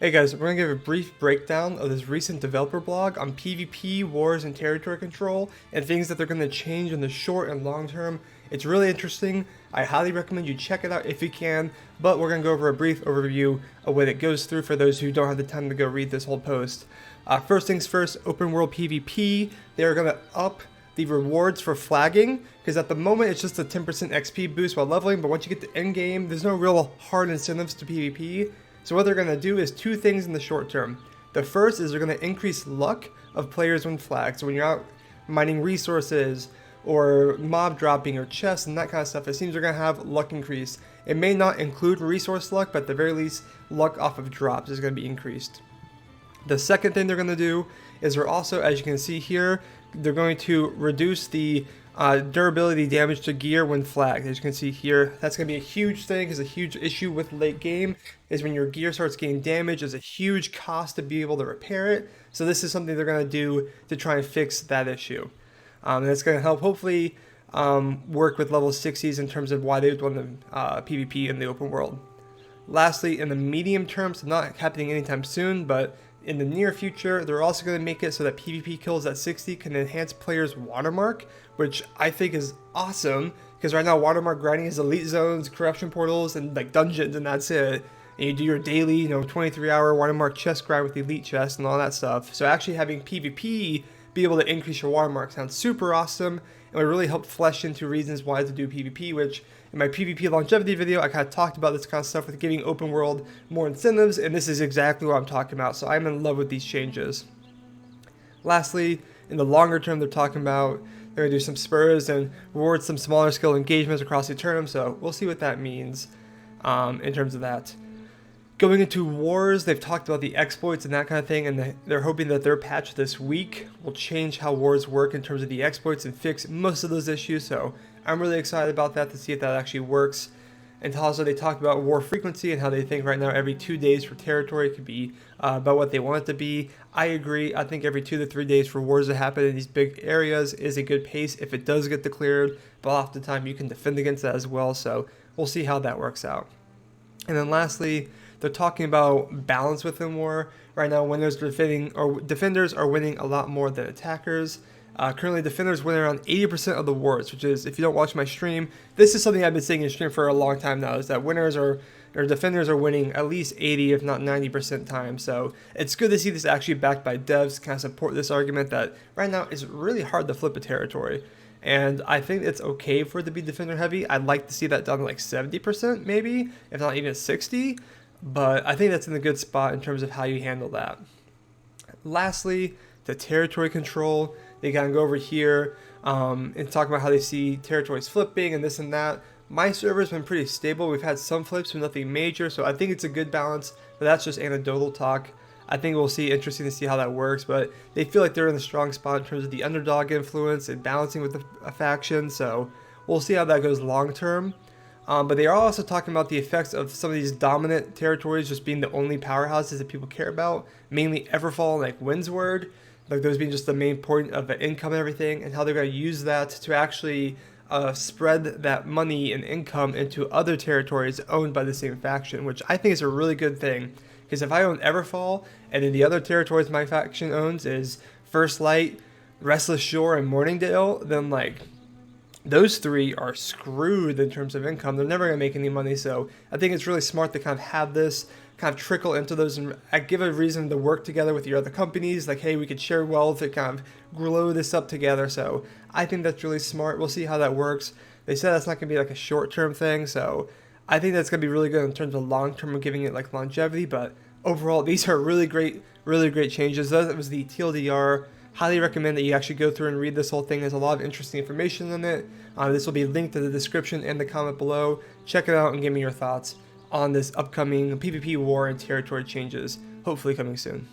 Hey guys, we're going to give a brief breakdown of this recent developer blog on PvP, wars, and territory control, and things that they're going to change in the short and long term. It's really interesting. I highly recommend you check it out if you can, but we're going to go over a brief overview of what it goes through for those who don't have the time to go read this whole post. First things first, open world PvP, they're going to up the rewards for flagging, because at the moment it's just a 10% XP boost while leveling, but once you get to end game, there's no real hard incentives to PvP. So what they're going to do is two things in the short term. The first is they're going to increase luck of players when flagged. So when you're out mining resources or mob dropping or chests and that kind of stuff, it seems they're going to have luck increase. It may not include resource luck, but at the very least, luck off of drops is going to be increased. The second thing they're going to do is they're also, as you can see here, they're going to reduce the durability damage to gear when flagged. As you can see here, that's going to be a huge thing, because a huge issue with late game is when your gear starts getting damaged, there's a huge cost to be able to repair it. So this is something they're going to do to try and fix that issue. And it's going to help hopefully work with level 60s in terms of why they would want the PvP in the open world. Lastly, in the medium term, so not happening anytime soon, but in the near future, they're also going to make it so that PvP kills at 60 can enhance players' watermark, which I think is awesome, because right now watermark grinding is elite zones, corruption portals, and like dungeons, and that's it. And you do your daily, 23-hour watermark chest grind with elite chests and all that stuff. So actually having PvP be able to increase your watermark sounds super awesome, and would really help flesh into reasons why to do PvP, which in my PvP longevity video, I kind of talked about this kind of stuff with giving open world more incentives, and this is exactly what I'm talking about, so I'm in love with these changes. Lastly, in the longer term, they're talking about they're going to do some spurs and reward some smaller scale engagements across the term, so we'll see what that means in terms of that. Going into wars, they've talked about the exploits and that kind of thing, and they're hoping that their patch this week will change how wars work in terms of the exploits and fix most of those issues, so I'm really excited about that to see if that actually works. And also they talked about war frequency and how they think right now every 2 days for territory could be about what they want it to be. I agree. I think every 2 to 3 days for wars to happen in these big areas is a good pace if it does get declared, but oftentimes you can defend against that as well, so we'll see how that works out. And then lastly, they're talking about balance within war. Right now, defenders are winning a lot more than attackers. Currently, defenders win around 80% of the wars, which is, if you don't watch my stream, this is something I've been saying in stream for a long time now, is that defenders are winning at least 80, if not 90% time. So it's good to see this actually backed by devs, kind of support this argument that right now it's really hard to flip a territory. And I think it's okay for it to be defender heavy. I'd like to see that done to like 70% maybe, if not even 60. But I think that's in a good spot in terms of how you handle that. Lastly, the territory control. They kind of go over here and talk about how they see territories flipping and this and that. My server's been pretty stable. We've had some flips, but nothing major, so I think it's a good balance, but that's just anecdotal talk. I think we'll see, interesting to see how that works, but they feel like they're in a strong spot in terms of the underdog influence and balancing with a faction, so we'll see how that goes long term. But they are also talking about the effects of some of these dominant territories just being the only powerhouses that people care about, mainly Everfall and like Windsward, like those being just the main point of the income and everything, and how they're going to use that to actually spread that money and income into other territories owned by the same faction, which I think is a really good thing. Because if I own Everfall, and then the other territories my faction owns is First Light, Restless Shore, and Morningdale, then like those three are screwed in terms of income. They're never going to make any money, so I think it's really smart to kind of have this kind of trickle into those and give a reason to work together with your other companies, like, hey, we could share wealth and kind of grow this up together. So I think that's really smart. We'll see how that works. They said that's not going to be like a short-term thing, so I think that's going to be really good in terms of long-term and giving it like longevity, but overall, these are really great changes. That was the TLDR. Highly recommend that you actually go through and read this whole thing. There's a lot of interesting information in it. This will be linked in the description and the comment below. Check it out and give me your thoughts on this upcoming PvP war and territory changes, hopefully coming soon.